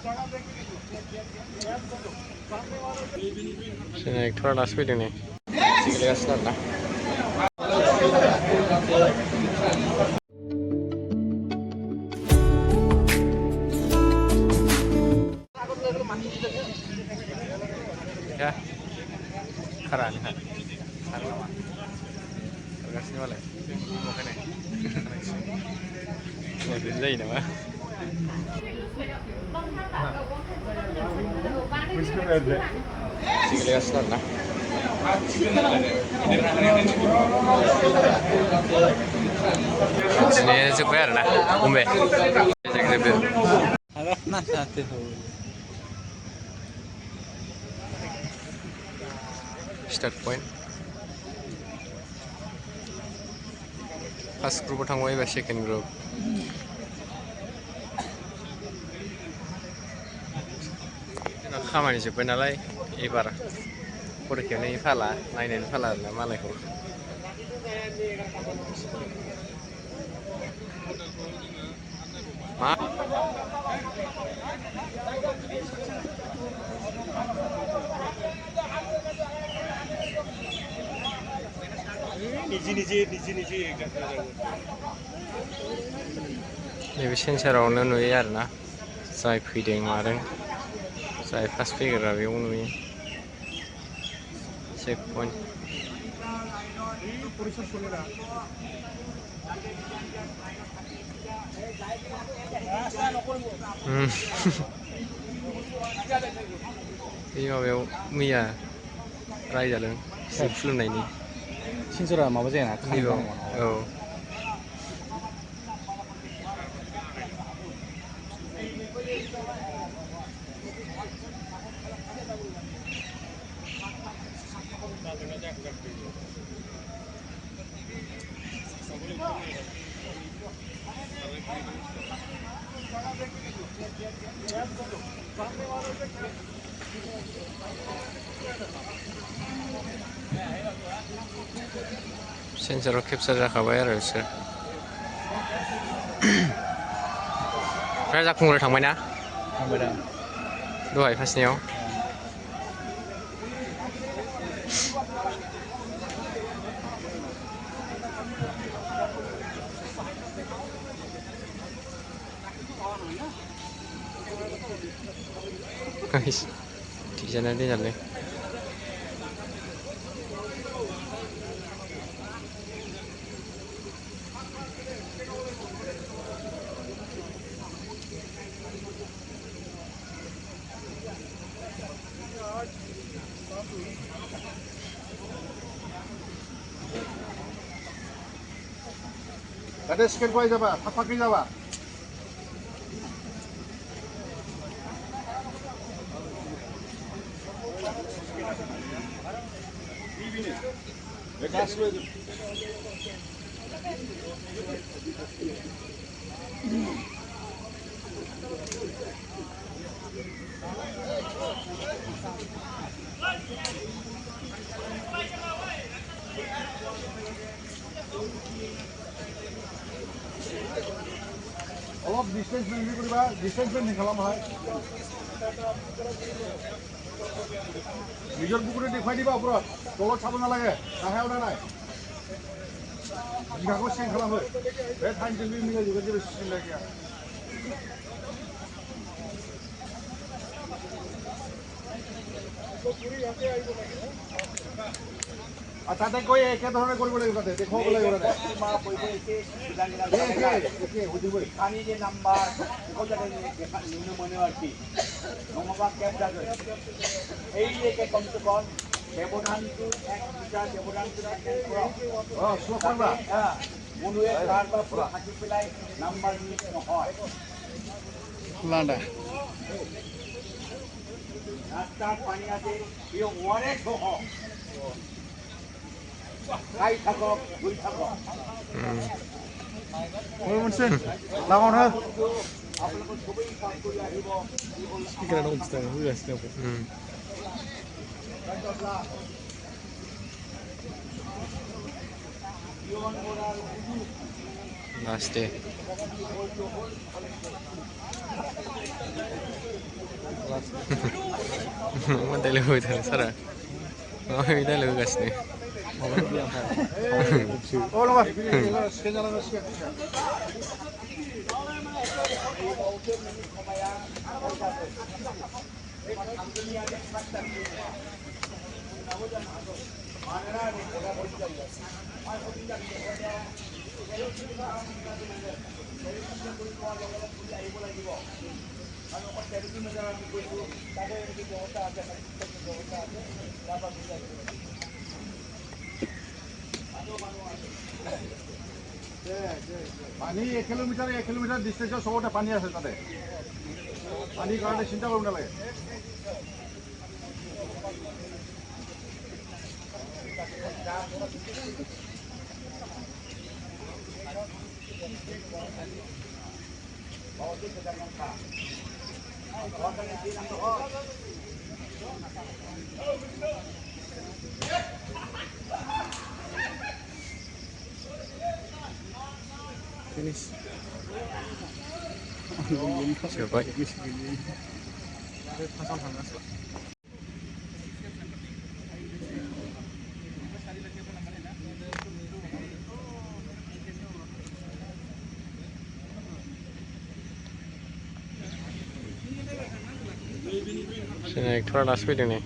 थोड़ा दासो फैदों नै गेलेगासिनो आरोना ya keren kan sama gasnya malah makanya ya beda ini mah sih kelihatan lah sini super lah umbe jadi ada nasi start point first group थांबाय एबा second group खामानि जोब्बाय नालाय एबार फरिखायावनो फाला नायनायनि फाला आरोना मालायखौ मा नैबे सेन्सारावनो नुयो आरोना जाय फैदों मादों जाय फार्स्ट फैग्रा बेयाव नुयो चेक पइन्ट बे माबायाव मैया रायजादों खुलुमनायनि सेन्सरा माबा जायाना औ सेन्साराव केपचार जाखाबाय आरो बिसोर राजा खुंगुर थांबाय ना दहाय फार्स्टनियाव Tijanan dia jalan. Ada scan kau apa? Apa kerja apa? Allah distance beli berapa? Distance beli kalau mahal. Bijak buku ni dekat di bawah bro. Tolong sabun lagi. Sahaya udah naik. Jika kau sen kalau ber, time tu beli juga jadi sen lagi. अच्छा तो कोई एक धरने करी बोले কথা দেখো বলে ওরা মা কইবে একে একে হুজুর ভাই খানি যে নাম্বার কোন জায়গায় নিম্ন মনে আছে নমবা ক্যাপ যাবে এই একে কমতে কম দেবদানটু এক বিচার দেবদানটুরা করো সোফাবা হ্যাঁ মনুয়ে কারবার পুরো থাকি পেলাই নাম্বার মিস হয় লান্ডা রাস্তা পানি আছে এই অনেক হয় Hai thako, bui thako. Monsen, lawan ha. Speaker ada untuk saya, sudah siap. Last day. मा दाइलग होबाय थादों सारा माबायदि दाइलग होगासिनो माबानि गैया Oh, nomor. Sekian jalan sekian. পানী 1 কিলোমিটাৰ ডিষ্টেঞ্চৰ চবতে পানী আছে তাতে পানীৰ কাৰণে চিন্তা কৰিব নালাগে Finish. जोब्बाय फार्स्टआव थांगासिनो जोंना एक्टरा दासो फैदों नै